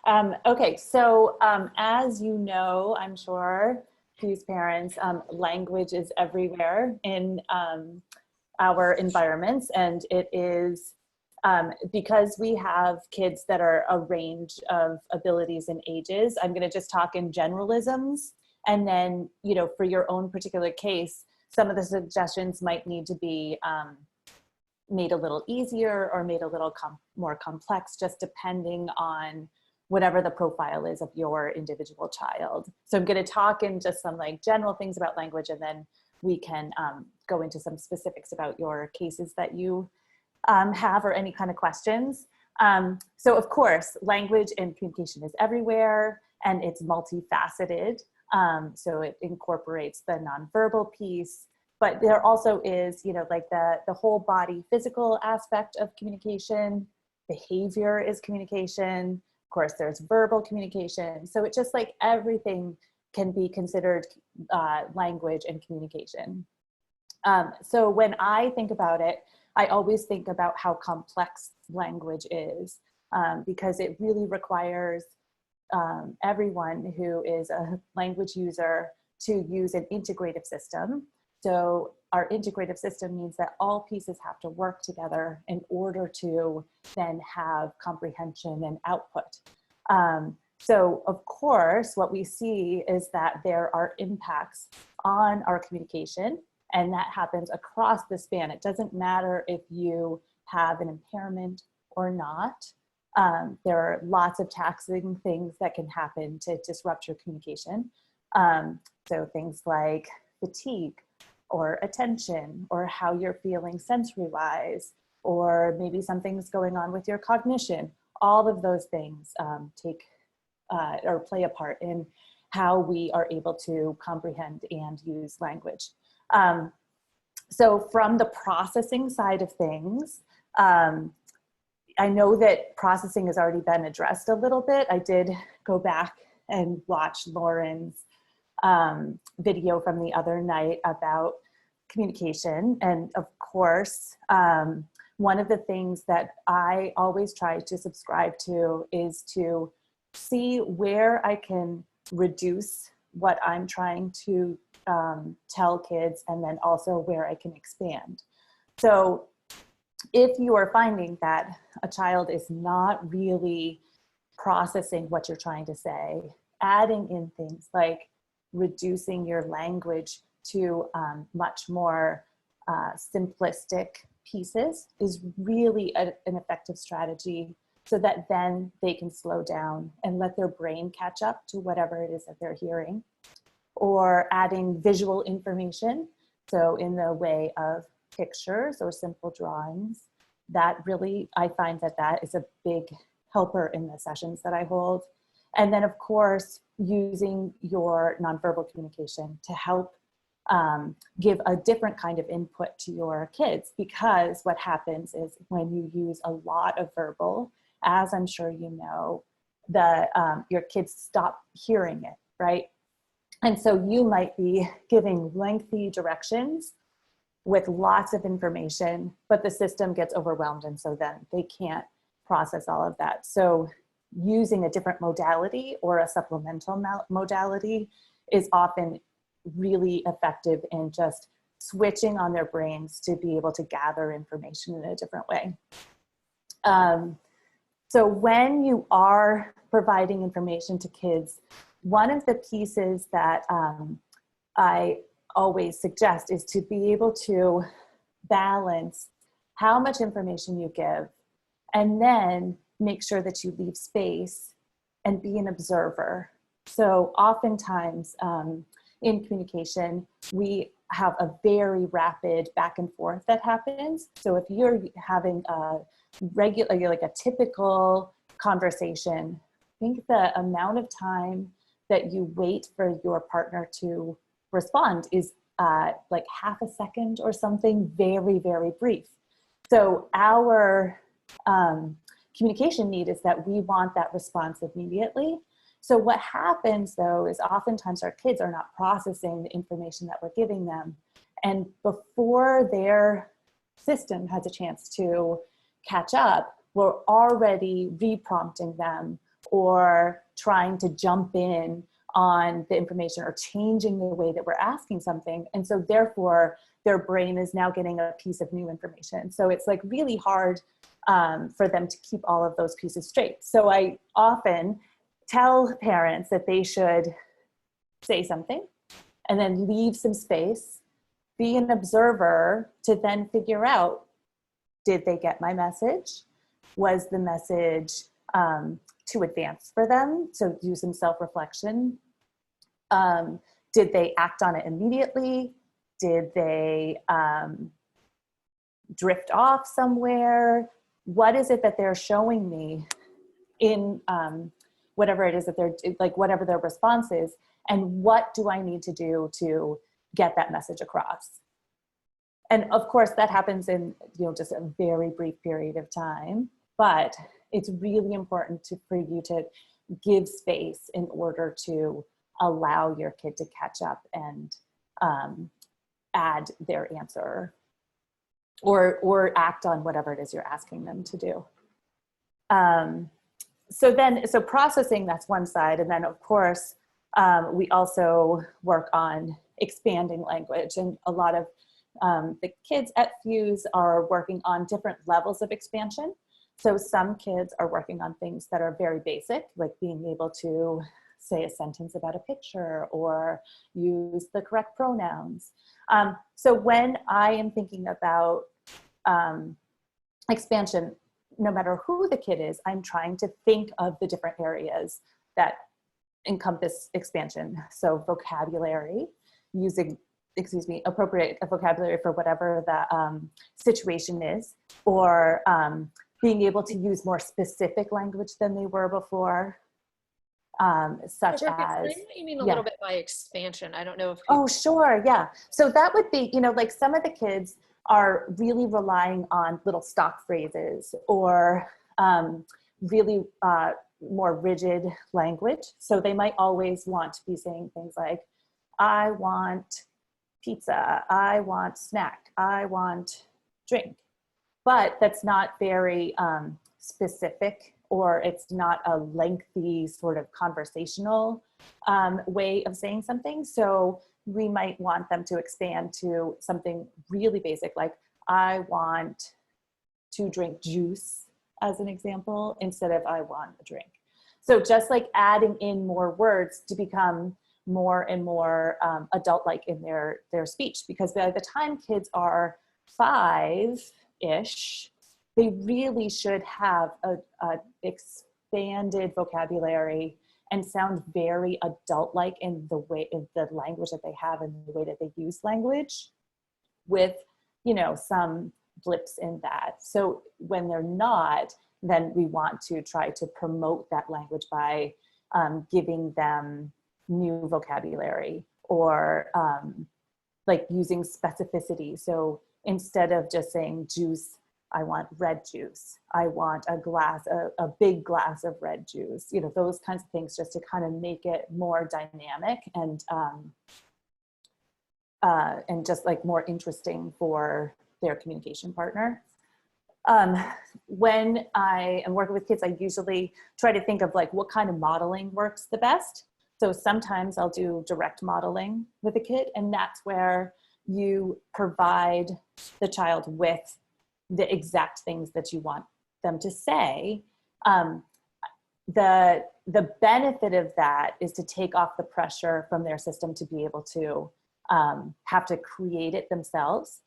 Okay, so as you know, I'm sure, whose parents, language is everywhere in our environments, and it is because we have kids that are a range of abilities and ages. I'm going to just talk in generalisms, and then, you know, for your own particular case, some of the suggestions might need to be made a little easier or made a little more complex, just depending on whatever the profile is of your individual child. So I'm going to talk in just some like general things about language, and then we can go into some specifics about your cases that you have, or any kind of questions. So of course, language and communication is everywhere, and it's multifaceted. So it incorporates the nonverbal piece, but there also is, you know, like the whole body physical aspect of communication. Behavior is communication. Of course, there's verbal communication. So it's just like everything can be considered language and communication. So when I think about it, I always think about how complex language is, because it really requires everyone who is a language user to use an integrative system. So our integrative system means that all pieces have to work together in order to then have comprehension and output. So of course, what we see is that there are impacts on our communication, and that happens across the span. It doesn't matter if you have an impairment or not. There are lots of taxing things that can happen to disrupt your communication. So things like fatigue, or attention, or how you're feeling sensory-wise, or maybe something's going on with your cognition. All of those things or play a part in how we are able to comprehend and use language. So from the processing side of things, I know that processing has already been addressed a little bit. I did go back and watch Lauren's video from the other night about communication. And of course, one of the things that I always try to subscribe to is to see where I can reduce what I'm trying to tell kids, and then also where I can expand. So if you are finding that a child is not really processing what you're trying to say, adding in things like reducing your language to much more simplistic pieces is really an effective strategy, so that then they can slow down and let their brain catch up to whatever it is that they're hearing. Or adding visual information, so in the way of pictures or simple drawings, that really, I find that that is a big helper in the sessions that I hold. And then of course, using your nonverbal communication to help give a different kind of input to your kids, because what happens is when you use a lot of verbal, as I'm sure you know, your kids stop hearing it, right? And so you might be giving lengthy directions with lots of information, but the system gets overwhelmed, and so then they can't process all of that. So using a different modality or a supplemental modality is often really effective in just switching on their brains to be able to gather information in a different way. So when you are providing information to kids, one of the pieces that I always suggest is to be able to balance how much information you give, and then make sure that you leave space and be an observer. So oftentimes in communication, we have a very rapid back and forth that happens. So if you're having a regular, like a typical conversation, I think the amount of time that you wait for your partner to respond is like half a second or something, very, very brief. So our communication need is that we want that response immediately. So what happens though is oftentimes our kids are not processing the information that we're giving them. And before their system has a chance to catch up, we're already re-prompting them or trying to jump in on the information or changing the way that we're asking something. And so therefore their brain is now getting a piece of new information. So it's like really hard for them to keep all of those pieces straight. So I often tell parents that they should say something and then leave some space, be an observer to then figure out, did they get my message? Was the message too advanced for them? So do some self-reflection. Did they act on it immediately? Did they drift off somewhere? What is it that they're showing me in whatever it is that they're, like whatever their response is, and what do I need to do to get that message across? And of course that happens in, you know, just a very brief period of time, but it's really important for you to give space in order to allow your kid to catch up and add their answer or act on whatever it is you're asking them to do. So processing, that's one side. And then of course, we also work on expanding language, and a lot of the kids at Fuse are working on different levels of expansion. So some kids are working on things that are very basic, like being able to say a sentence about a picture or use the correct pronouns. So when I am thinking about expansion, no matter who the kid is, I'm trying to think of the different areas that encompass expansion. So vocabulary, using, appropriate vocabulary for whatever the situation is, or being able to use more specific language than they were before, such So, as— what you mean a little bit by expansion? I don't know if— Oh, sure, yeah. So that would be, you know, like some of the kids are really relying on little stock phrases or really more rigid language. So they might always want to be saying things like, I want pizza, I want snack, I want drink. But that's not very specific, or it's not a lengthy sort of conversational way of saying something. So we might want them to expand to something really basic, like I want to drink juice, as an example, instead of I want a drink. So just like adding in more words to become more and more adult-like in their speech, because by the time kids are 5-ish, they really should have a expanded vocabulary and sound very adult-like in the way, in the language that they have and the way that they use language, with, you know, some blips in that. So when they're not, then we want to try to promote that language by giving them new vocabulary, or like using specificity. So instead of just saying juice, I want red juice. I want a big glass of red juice. You know, those kinds of things, just to kind of make it more dynamic and just like more interesting for their communication partner. When I am working with kids, I usually try to think of like what kind of modeling works the best. So sometimes I'll do direct modeling with a kid, and that's where you provide the child with the exact things that you want them to say. The benefit of that is to take off the pressure from their system to be able to have to create it themselves.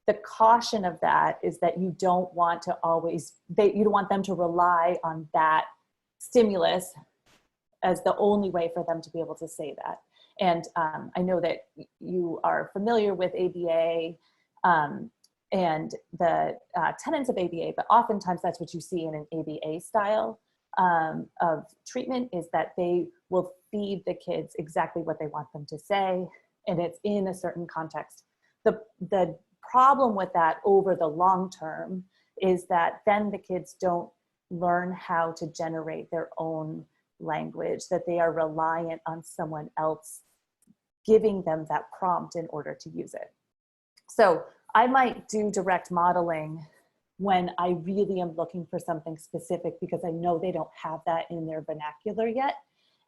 The caution of that is that you don't want to always, you don't want them to rely on that stimulus as the only way for them to be able to say that. And I know that you are familiar with ABA and the tenets of ABA, but oftentimes that's what you see in an ABA style of treatment, is that they will feed the kids exactly what they want them to say, and it's in a certain context. The problem with that over the long term is that then the kids don't learn how to generate their own language, that they are reliant on someone else giving them that prompt in order to use it. So I might do direct modeling when I really am looking for something specific because I know they don't have that in their vernacular yet,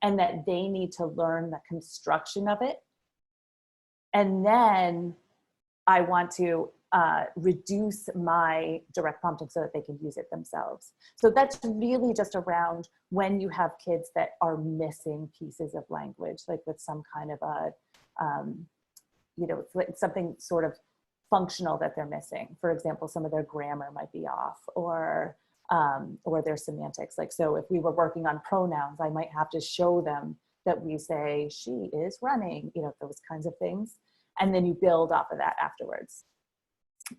and that they need to learn the construction of it. And then I want to reduce my direct prompting so that they can use it themselves. So that's really just around when you have kids that are missing pieces of language, like with some kind of a, you know, something sort of functional that they're missing. For example, some of their grammar might be off, or their semantics. Like, so if we were working on pronouns, I might have to show them that we say, she is running, you know, those kinds of things. And then you build off of that afterwards.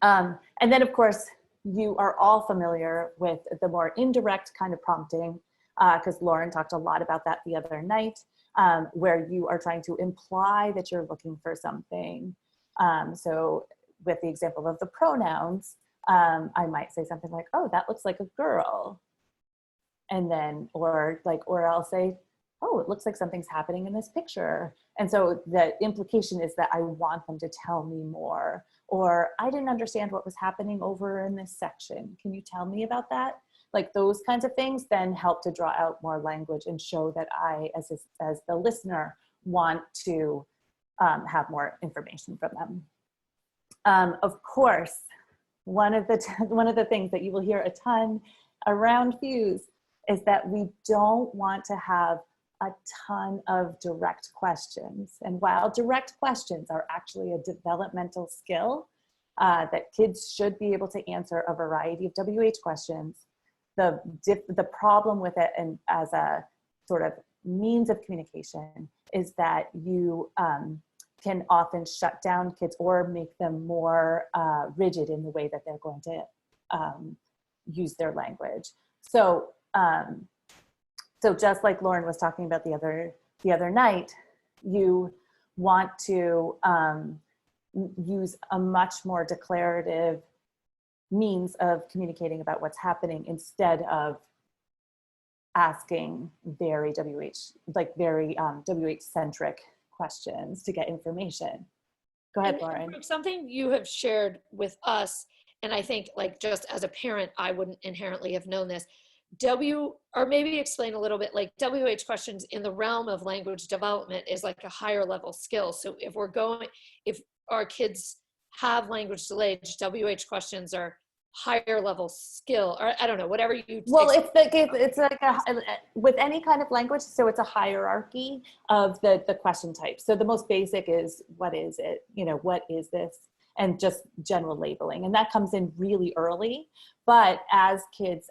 And then of course, you are all familiar with the more indirect kind of prompting, because Lauren talked a lot about that the other night, where you are trying to imply that you're looking for something. So with the example of the pronouns, I might say something like, oh, that looks like a girl. And then, or I'll say, oh, it looks like something's happening in this picture. And so the implication is that I want them to tell me more, or I didn't understand what was happening over in this section. Can you tell me about that? Like those kinds of things then help to draw out more language and show that I, as the listener, want to have more information from them. Of course, one of the things that you will hear a ton around Fuse is that we don't want to have a ton of direct questions. And while direct questions are actually a developmental skill that kids should be able to answer a variety of WH questions, the problem with it, and as a sort of means of communication, is that you can often shut down kids or make them more rigid in the way that they're going to use their language. So just like Lauren was talking about the other night, you want to use a much more declarative means of communicating about what's happening instead of asking very WH-centric questions to get information. Go ahead, Lauren. Something you have shared with us, and I think like just as a parent, I wouldn't inherently have known this, or maybe explain a little bit, like WH questions in the realm of language development is like a higher level skill. So if our kids have language delay, WH questions are higher level skill, or I don't know, whatever you. Well, it's like with any kind of language, so it's a hierarchy of the question type. So the most basic is, what is it? You know, what is this? And just general labeling. And that comes in really early. But as kids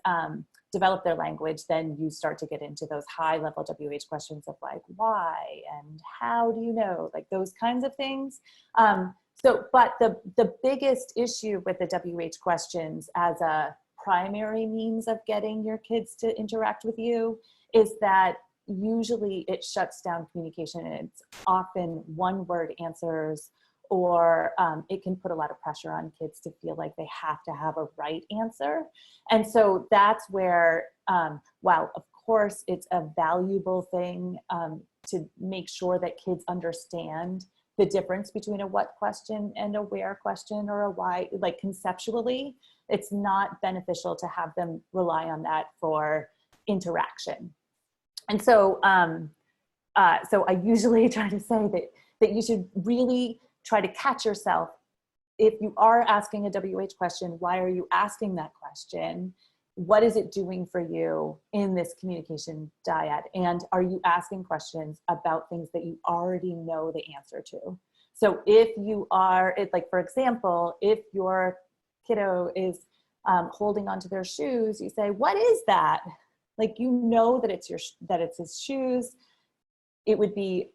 develop their language, then you start to get into those high level WH questions of like, why and how do you know? Like those kinds of things. But the biggest issue with the WH questions as a primary means of getting your kids to interact with you is that usually it shuts down communication, and it's often one word answers, or it can put a lot of pressure on kids to feel like they have to have a right answer. And so that's where, while of course it's a valuable thing to make sure that kids understand the difference between a what question and a where question, or a why, like conceptually, it's not beneficial to have them rely on that for interaction. And so, so I usually try to say that you should really try to catch yourself. If you are asking a WH question, why are you asking that question? What is it doing for you in this communication dyad? And are you asking questions about things that you already know the answer to? So if you are, like for example, if your kiddo is holding onto their shoes, you say, what is that? Like, you know that it's his shoes. It would be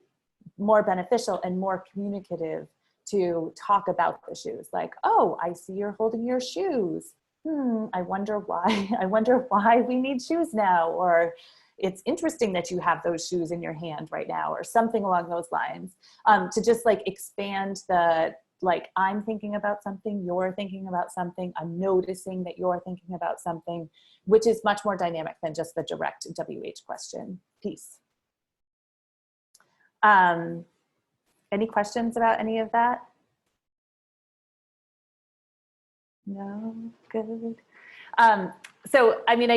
more beneficial and more communicative to talk about the shoes. Like, oh, I see you're holding your shoes. I wonder why. I wonder why we need shoes now. Or it's interesting that you have those shoes in your hand right now, or something along those lines. To just like expand the, like, I'm thinking about something, you're thinking about something, I'm noticing that you're thinking about something, which is much more dynamic than just the direct WH question piece. Any questions about any of that? No? Good. So, I mean,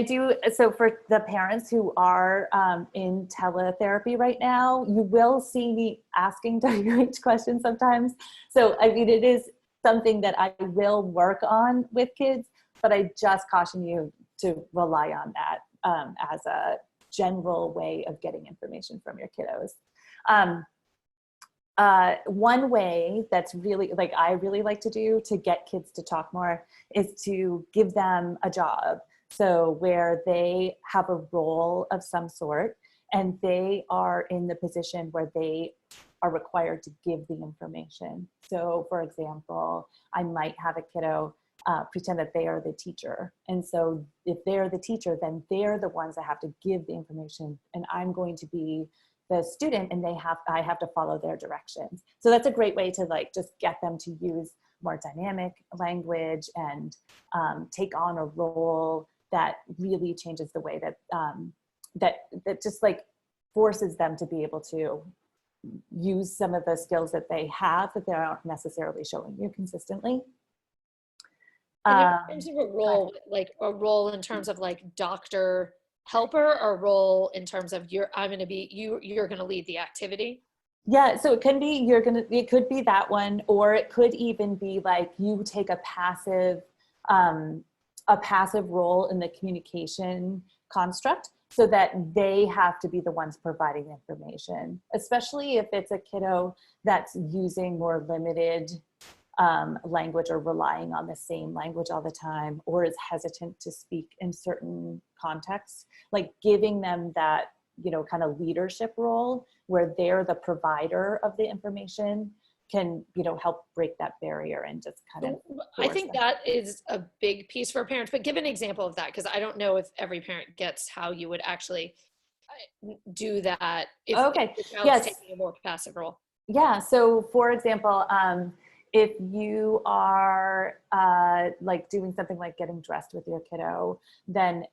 so for the parents who are in teletherapy right now, you will see me asking WH questions sometimes. So, I mean, it is something that I will work on with kids, but I just caution you to rely on that as a general way of getting information from your kiddos. One way that's really, like, I really like to do to get kids to talk more is to give them a job. So where they have a role of some sort and they are in the position where they are required to give the information. So for example, I might have a kiddo pretend that they are the teacher. And so if they're the teacher, then they're the ones that have to give the information, and I'm going to be the student and I have to follow their directions. So that's a great way to like just get them to use more dynamic language and take on a role that really changes the way that that just like forces them to be able to use some of the skills that they have that they aren't necessarily showing you consistently. And in terms of a role, like a role in terms of like doctor helper, or a role in terms of you're going to lead the activity? Yeah, so it can be, it could be that one, or it could even be like you take a passive role in the communication construct so that they have to be the ones providing the information, especially if it's a kiddo that's using more limited language or relying on the same language all the time, or is hesitant to speak in certain contexts, like giving them that, you know, kind of leadership role where they're the provider of the information can, you know, help break that barrier and just kind of I think that is a big piece for parents, but give an example of that, because I don't know if every parent gets how you would actually do that if the child's taking a more passive role. Yeah, so for example, if you are like doing something like getting dressed with your kiddo, then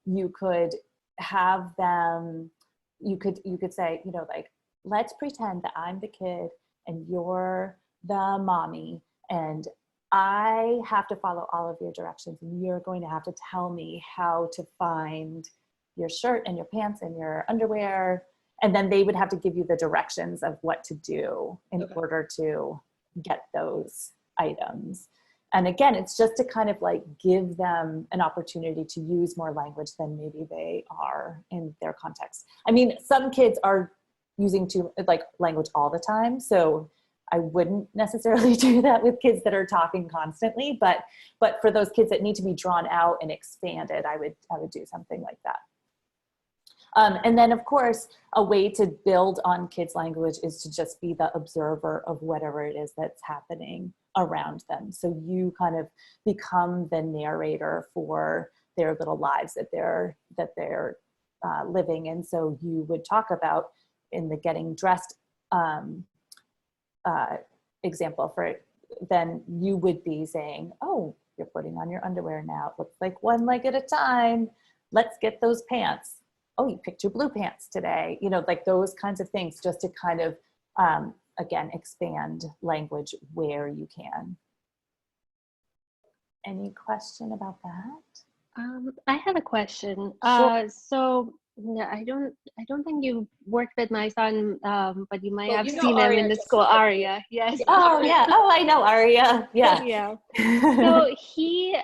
you could have them, you could say, you know, like, let's pretend that I'm the kid and you're the mommy, and I have to follow all of your directions, and you're going to have to tell me how to find your shirt and your pants and your underwear. And then they would have to give you the directions of what to do in order to get those items. And again, it's just to kind of like give them an opportunity to use more language than maybe they are in their context. I mean, some kids are using language all the time, so I wouldn't necessarily do that with kids that are talking constantly, but for those kids that need to be drawn out and expanded, I would do something like that. And then, of course, a way to build on kids' language is to just be the observer of whatever it is that's happening around them. So you kind of become the narrator for their little lives that they're living. And so you would talk about, in the getting dressed example for it, then you would be saying, oh, you're putting on your underwear now. It looks like one leg at a time. Let's get those pants. Oh, you picked your blue pants today. You know, like those kinds of things, just to kind of, again, expand language where you can. Any question about that? I have a question. Sure. So yeah, I don't think you worked with my son, but you might have you know seen him Aria in the just school. from, like, Aria, yes. Oh yeah. Oh, I know Aria. Yeah. Yeah. So he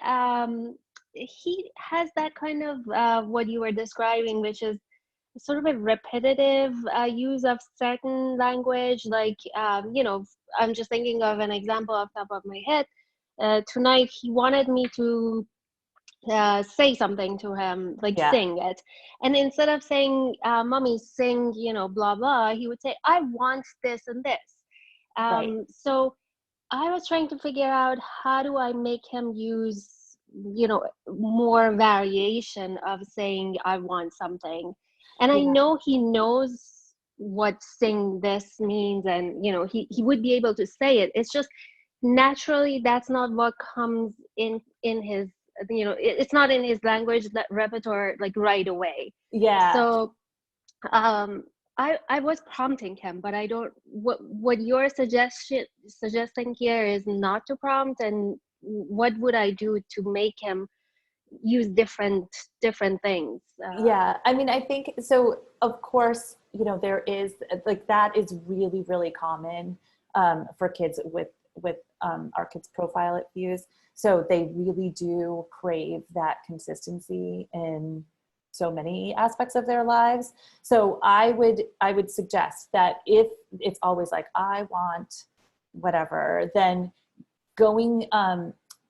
has that kind of what you were describing, which is sort of a repetitive use of certain language. Like, you know, I'm just thinking of an example off the top of my head. Tonight, he wanted me to say something to him, like sing it. And instead of saying, mommy, sing, you know, blah, blah, he would say, I want this and this. So I was trying to figure out, how do I make him use, you know, more variation of saying I want something. And I know he knows what sing this means, and, you know, he would be able to say it. It's just naturally that's not what comes in his, you know, it's not in his language, that repertoire, like right away. So I was prompting him, but I don't, what you're suggesting here is not to prompt, and what would I do to make him use different things. Yeah, I mean, I think so. Of course, there is like that is really, really common for kids with our kids' profile at Fuse. So they really do crave that consistency in so many aspects of their lives. So I would suggest that if it's always like I want whatever, then going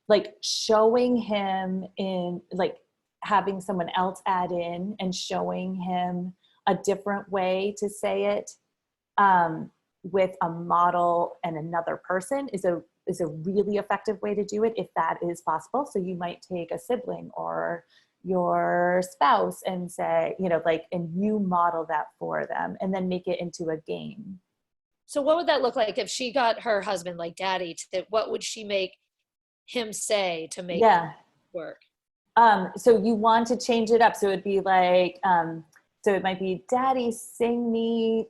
like showing him in like having someone else add in and showing him a different way to say it with a model and another person is a really effective way to do it if that is possible. So you might take a sibling or your spouse and say, and you model that for them and then make it into a game. So what would that look like if she got her husband, like daddy, what would she make him say to make it work? So you want to change it up. So it'd be like, so it might be, Daddy, sing me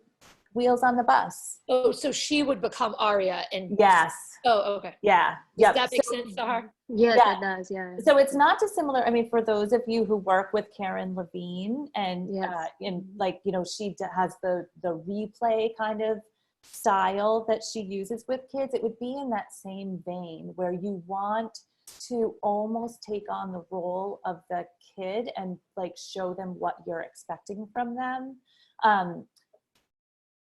Wheels on the Bus. Oh, so she would become Aria and yes. Oh, okay. Yeah. Does that make sense to her? Yes, it does. Yeah. So it's not dissimilar. I mean, for those of you who work with Karen Levine and, she has the replay kind of style that she uses with kids, it would be in that same vein where you want to almost take on the role of the kid and like show them what you're expecting from them.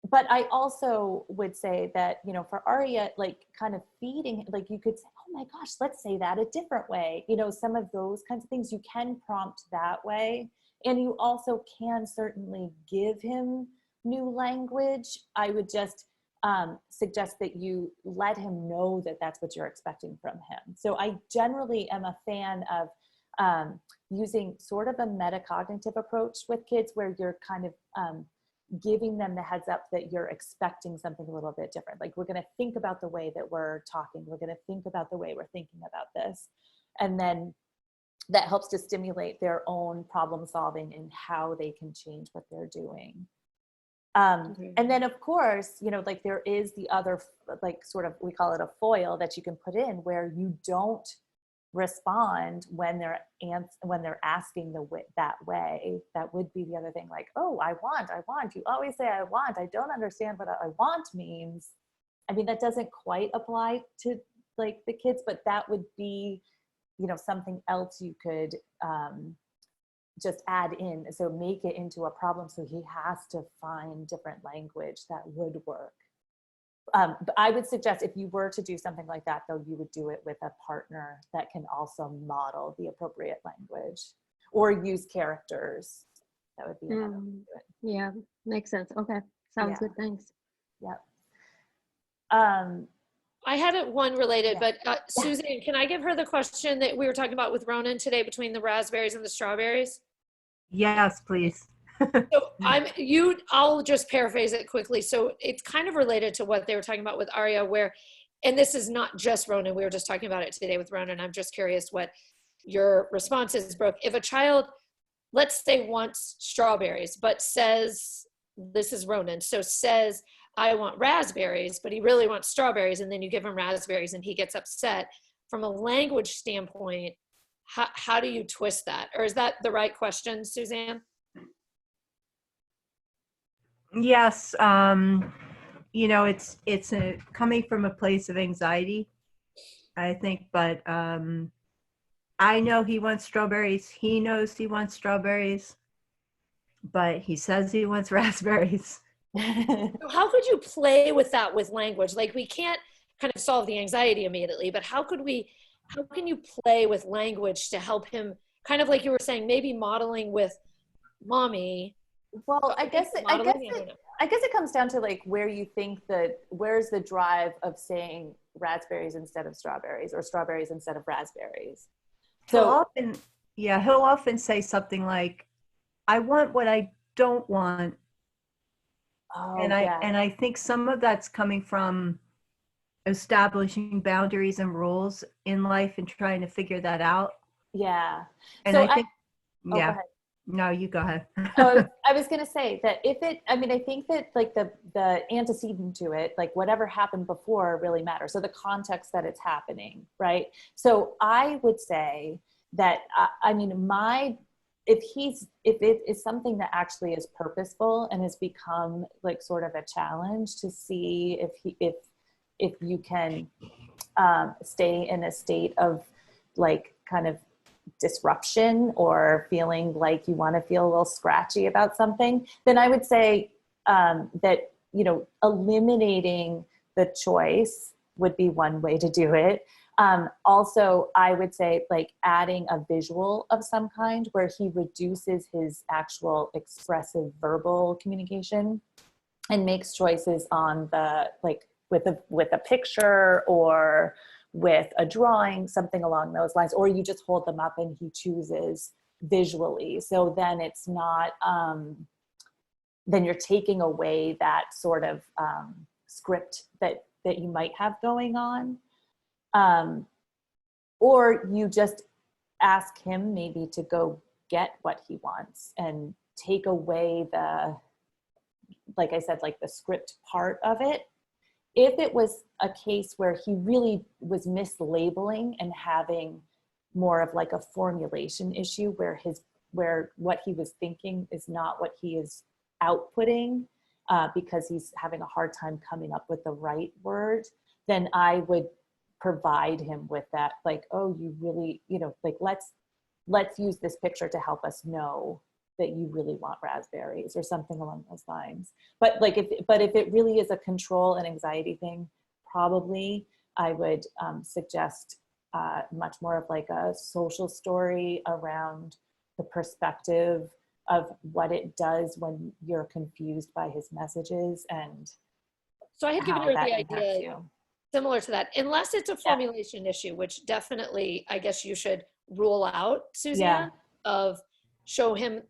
But I also would say that, for Aria, like kind of feeding, like you could say, oh my gosh, let's say that a different way. Some of those kinds of things you can prompt that way. And you also can certainly give him new language. I would just suggest that you let him know that that's what you're expecting from him. So I generally am a fan of using sort of a metacognitive approach with kids where you're kind of giving them the heads up that you're expecting something a little bit different. Like we're going to think about the way that we're talking. We're going to think about the way we're thinking about this. And then that helps to stimulate their own problem solving and how they can change what they're doing. And then of course, like there is the other, like sort of, we call it a foil that you can put in where you don't respond when they're asking that way. That would be the other thing, like, oh, I want, you always say I want, I don't understand what I want means. I mean, that doesn't quite apply to like the kids, but that would be, something else you could just add in. So make it into a problem so he has to find different language that would work. But I would suggest if you were to do something like that, though, you would do it with a partner that can also model the appropriate language or use characters. That would be another way to do it. Yeah, makes sense. Okay, sounds good. Thanks. Yep. I had one related, but Suzanne, can I give her the question that we were talking about with Ronan today between the raspberries and the strawberries? Yes, please. So I'll just paraphrase it quickly. So it's kind of related to what they were talking about with Aria, and this is not just Ronan, we were just talking about it today with Ronan. I'm just curious what your response is, Brooke. If a child, let's say, wants strawberries, but says, this is Ronan, so says, I want raspberries, but he really wants strawberries, and then you give him raspberries and he gets upset. From a language standpoint, how do you twist that? Or is that the right question, Suzanne? Yes, it's coming from a place of anxiety, I think, but I know he wants strawberries. He knows he wants strawberries, but he says he wants raspberries. How could you play with that with language? Like, we can't kind of solve the anxiety immediately, but how can you play with language to help him, kind of like you were saying, maybe modeling with mommy? Well, I guess it comes down to like where you think where's the drive of saying raspberries instead of strawberries or strawberries instead of raspberries. So he'll often say something like, I want what I don't want. And I think some of that's coming from establishing boundaries and rules in life and trying to figure that out. Yeah. And so I think, go ahead. No, you go ahead. I was going to say that I think that like the antecedent to it, like whatever happened before really matters. So the context that it's happening, right? So I would say that I mean, if it is something that actually is purposeful and has become like sort of a challenge to see if you can stay in a state of like kind of disruption or feeling like you want to feel a little scratchy about something, then I would say that, you know, eliminating the choice would be one way to do it. Also, I would say like adding a visual of some kind where he reduces his actual expressive verbal communication and makes choices on the, like with a picture or with a drawing, something along those lines, or you just hold them up and he chooses visually. So then it's not, then you're taking away that sort of script that you might have going on. Or you just ask him maybe to go get what he wants and take away the, like I said, like the script part of it. If it was a case where he really was mislabeling and having more of like a formulation issue where what he was thinking is not what he is outputting because he's having a hard time coming up with the right word, then I would provide him with that, like, oh, you really, you know, like let's use this picture to help us know that you really want raspberries or something along those lines. But like if it really is a control and anxiety thing, probably I would suggest much more of like a social story around the perspective of what it does when you're confused by his messages and so I had given how her that the impacts idea you. similar to that, unless it's a formulation issue, which definitely I guess you should rule out, Suzanne, of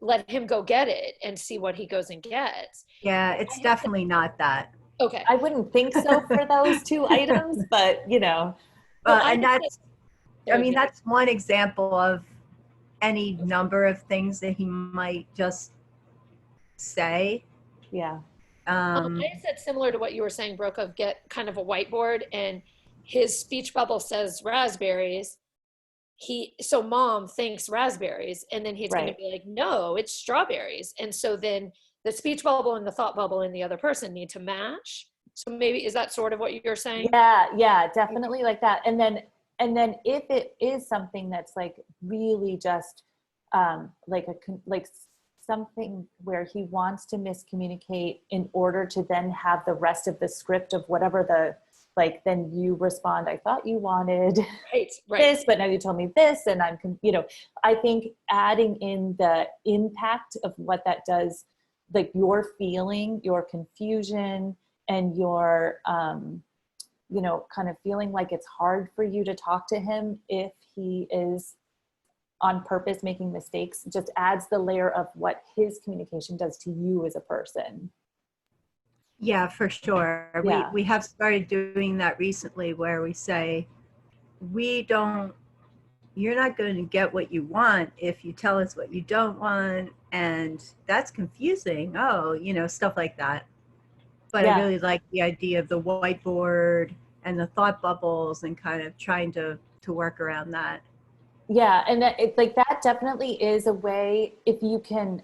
let him go get it and see what he goes and gets. Yeah, it's definitely not that. Okay. I wouldn't think so for those two items, but you know. And that's, I mean, that's one example of any number of things that he might just say. Yeah. I said similar to what you were saying, Brooke, of get kind of a whiteboard and his speech bubble says raspberries. So mom thinks raspberries, and then he's going to be like, no, it's strawberries. And so then the speech bubble and the thought bubble in the other person need to match. So maybe, is that sort of what you're saying? Yeah, definitely like that. And then if it is something that's like really just like something where he wants to miscommunicate in order to then have the rest of the script of whatever like, then you respond, I thought you wanted this, but now you told me this, and I'm, you know, I think adding in the impact of what that does, like your feeling, your confusion, and your, you know, kind of feeling like it's hard for you to talk to him if he is on purpose making mistakes, just adds the layer of what his communication does to you as a person. Yeah, for sure. Yeah. We have started doing that recently where we say, you're not going to get what you want if you tell us what you don't want. And that's confusing. Oh, you know, stuff like that. But I really like the idea of the whiteboard and the thought bubbles and kind of trying to work around that. Yeah, and that definitely is a way, if you can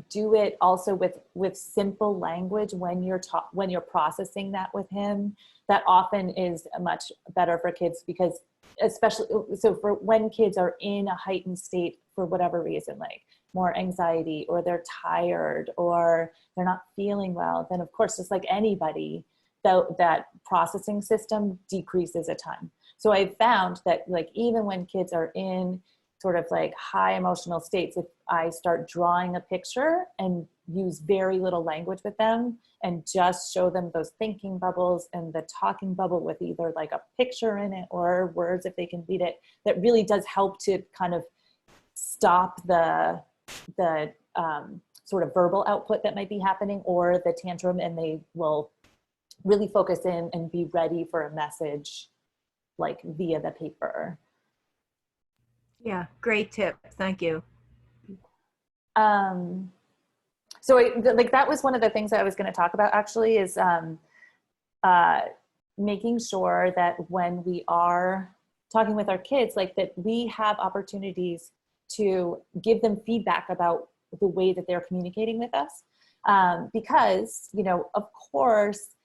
do it also with simple language when you're processing that with him, that often is much better for kids, because especially so for when kids are in a heightened state for whatever reason, like more anxiety or they're tired or they're not feeling well, then of course, just like anybody, that processing system decreases a ton. So I've found that like even when kids are in sort of like high emotional states, if I start drawing a picture and use very little language with them and just show them those thinking bubbles and the talking bubble with either like a picture in it or words if they can read it, that really does help to kind of stop the sort of verbal output that might be happening or the tantrum, and they will really focus in and be ready for a message like via the paper. Yeah, great tip. Thank you. So like that was one of the things that I was going to talk about actually, is making sure that when we are talking with our kids, like that we have opportunities to give them feedback about the way that they're communicating with us. Because, you know, of course,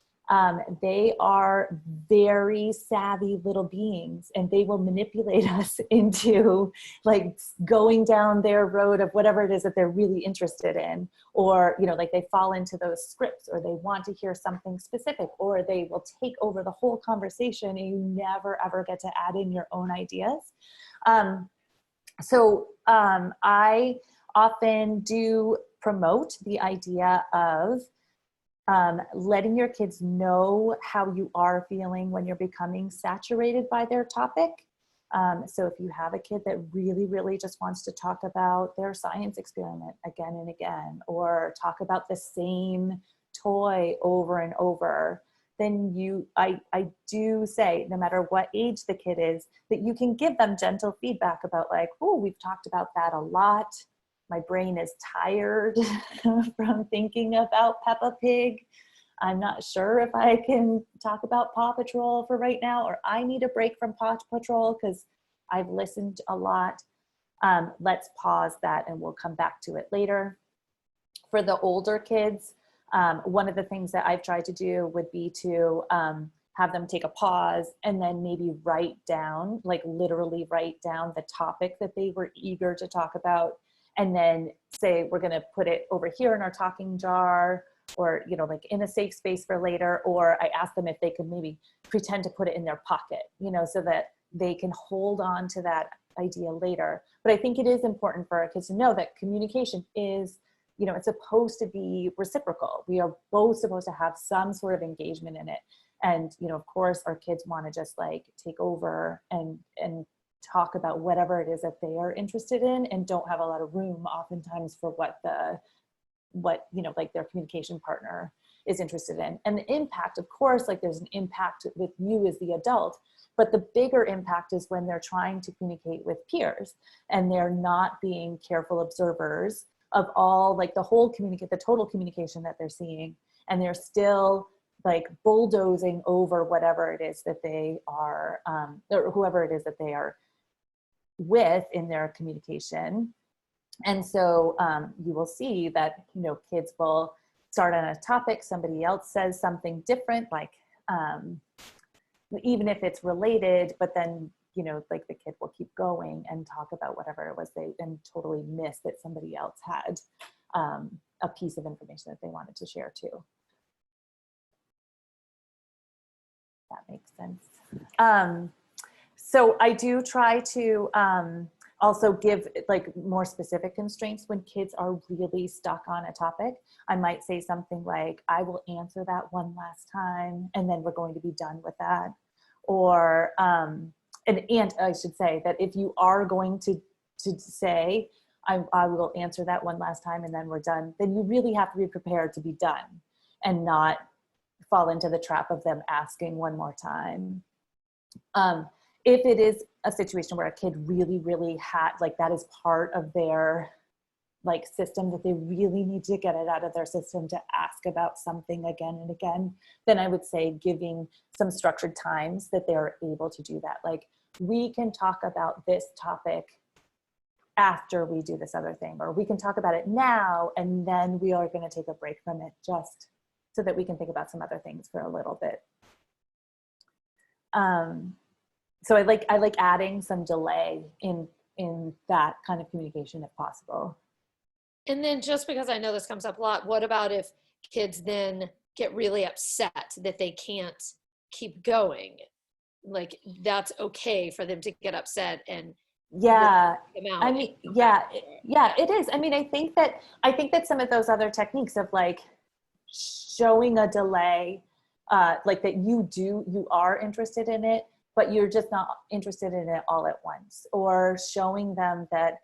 they are very savvy little beings, and they will manipulate us into like going down their road of whatever it is that they're really interested in, or, you know, like they fall into those scripts, or they want to hear something specific, or they will take over the whole conversation and you never ever get to add in your own ideas. I often do promote the idea of letting your kids know how you are feeling when you're becoming saturated by their topic. So if you have a kid that really, really just wants to talk about their science experiment again and again, or talk about the same toy over and over, then I do say, no matter what age the kid is, that you can give them gentle feedback about like, oh, we've talked about that a lot. My brain is tired from thinking about Peppa Pig. I'm not sure if I can talk about Paw Patrol for right now, or I need a break from Paw Patrol because I've listened a lot. Let's pause that and we'll come back to it later. For the older kids, one of the things that I've tried to do would be to have them take a pause and then maybe write down, like literally write down the topic that they were eager to talk about, and then say, we're going to put it over here in our talking jar, or, you know, like in a safe space for later. Or I ask them if they could maybe pretend to put it in their pocket, you know, so that they can hold on to that idea later. But I think it is important for our kids to know that communication is, you know, it's supposed to be reciprocal. We are both supposed to have some sort of engagement in it. And, you know, of course, our kids want to just like take over and talk about whatever it is that they are interested in, and don't have a lot of room oftentimes for what you know, like their communication partner is interested in. And the impact, of course, like there's an impact with you as the adult, but the bigger impact is when they're trying to communicate with peers and they're not being careful observers of all, like the total communication that they're seeing, and they're still like bulldozing over whatever it is that they are, or whoever it is that they are with in their communication. And so you will see that, you know, kids will start on a topic, somebody else says something different, like even if it's related, but then, you know, like the kid will keep going and talk about whatever it was and totally miss that somebody else had a piece of information that they wanted to share too. That makes sense. So I do try to also give like more specific constraints when kids are really stuck on a topic. I might say something like, I will answer that one last time, and then we're going to be done with that. Or, and I should say that if you are going to say, I will answer that one last time and then we're done, then you really have to be prepared to be done and not fall into the trap of them asking one more time. If it is a situation where a kid really, really like that is part of their like system, that they really need to get it out of their system to ask about something again and again, then I would say giving some structured times that they're able to do that. Like, we can talk about this topic after we do this other thing, or we can talk about it now and then we are going to take a break from it just so that we can think about some other things for a little bit. So I like adding some delay in that kind of communication if possible. And then, just because I know this comes up a lot, what about if kids then get really upset that they can't keep going? Like, that's okay for them to get upset and yeah, I mean, yeah, it is. I mean, I think that some of those other techniques of like showing a delay, like that you are interested in it, but you're just not interested in it all at once, or showing them that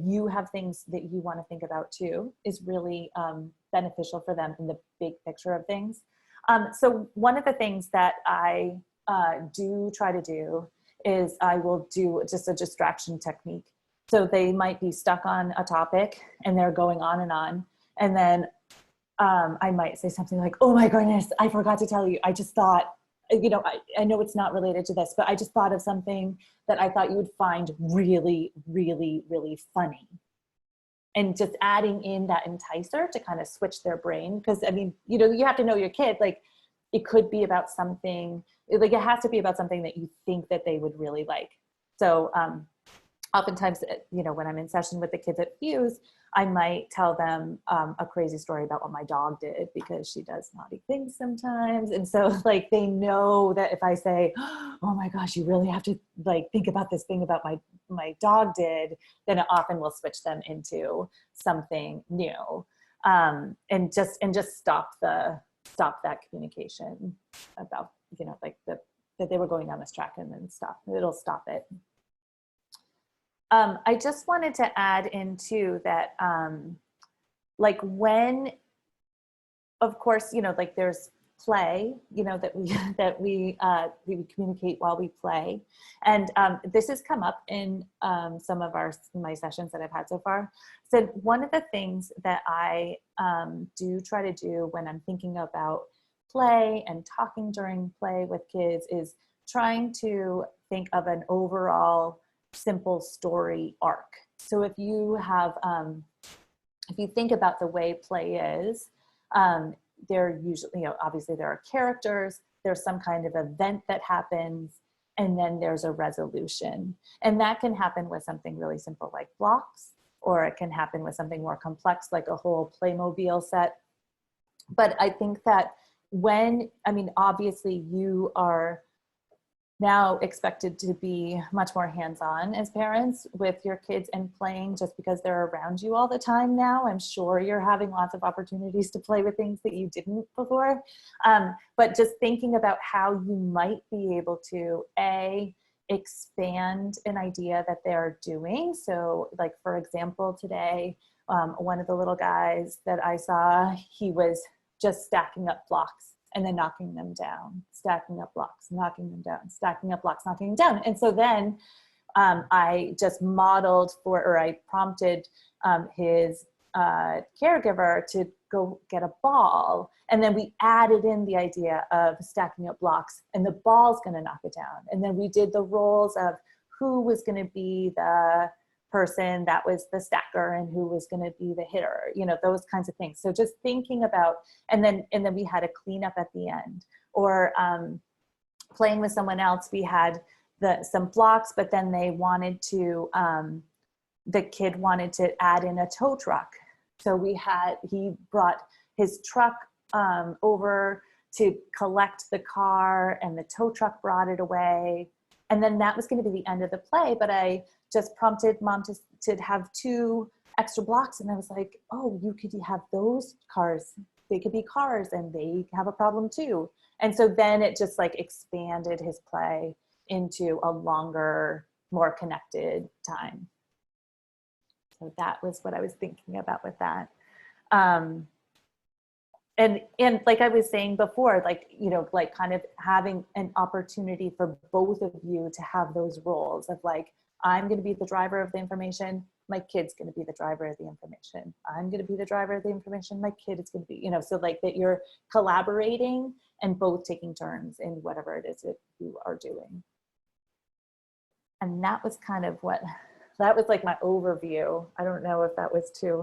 you have things that you want to think about too, is really beneficial for them in the big picture of things. So one of the things that I do try to do is I will do just a distraction technique. So they might be stuck on a topic and they're going on, and then I might say something like, oh my goodness, I forgot to tell you, I just thought you know, I know it's not related to this, but I just thought of something that I thought you would find really, really, really funny. And just adding in that enticer to kind of switch their brain. Because I mean, you know, you have to know your kid, like it could be about something, like it has to be about something that you think that they would really like. So oftentimes, you know, when I'm in session with the kids at Fuse, I might tell them a crazy story about what my dog did, because she does naughty things sometimes. And so like, they know that if I say, oh my gosh, you really have to like think about this thing about my dog did, then it often will switch them into something new. And just stop that communication about, you know, like that they were going down this track, and then it'll stop it. I just wanted to add in too that, like when, of course, you know, like there's play, you know, that we communicate while we play. And this has come up in some of my sessions that I've had so far. So one of the things that I do try to do when I'm thinking about play and talking during play with kids is trying to think of an overall simple story arc. So if you think about the way play is, there usually, you know, obviously there are characters, there's some kind of event that happens, and then there's a resolution. And that can happen with something really simple like blocks, or it can happen with something more complex like a whole Playmobil set. But I think that obviously you are now expected to be much more hands-on as parents with your kids and playing, just because they're around you all the time now. I'm sure you're having lots of opportunities to play with things that you didn't before. But just thinking about how you might be able to, expand an idea that they're doing. So like, for example, today, one of the little guys that I saw, he was just stacking up blocks and then knocking them down, stacking up blocks, knocking them down, stacking up blocks, knocking them down. And so then I just I prompted his caregiver to go get a ball. And then we added in the idea of stacking up blocks, and the ball's gonna knock it down. And then we did the roles of who was gonna be the person that was the stacker and who was going to be the hitter, you know, those kinds of things. So just thinking about, and then we had a cleanup at the end, or playing with someone else, we had some blocks, but then they wanted to, the kid wanted to add in a tow truck. So he brought his truck over to collect the car, and the tow truck brought it away. And then that was going to be the end of the play, but I just prompted mom to have 2 extra blocks. And I was like, oh, you could have those cars. They could be cars and they have a problem too. And so then it just like expanded his play into a longer, more connected time. So that was what I was thinking about with that. And like I was saying before, like, you know, like kind of having an opportunity for both of you to have those roles of like, I'm going to be the driver of the information. My kid's going to be the driver of the information. I'm going to be the driver of the information. My kid is going to be, you know, so like that you're collaborating and both taking turns in whatever it is that you are doing. And that was kind of that was like my overview. I don't know if that was too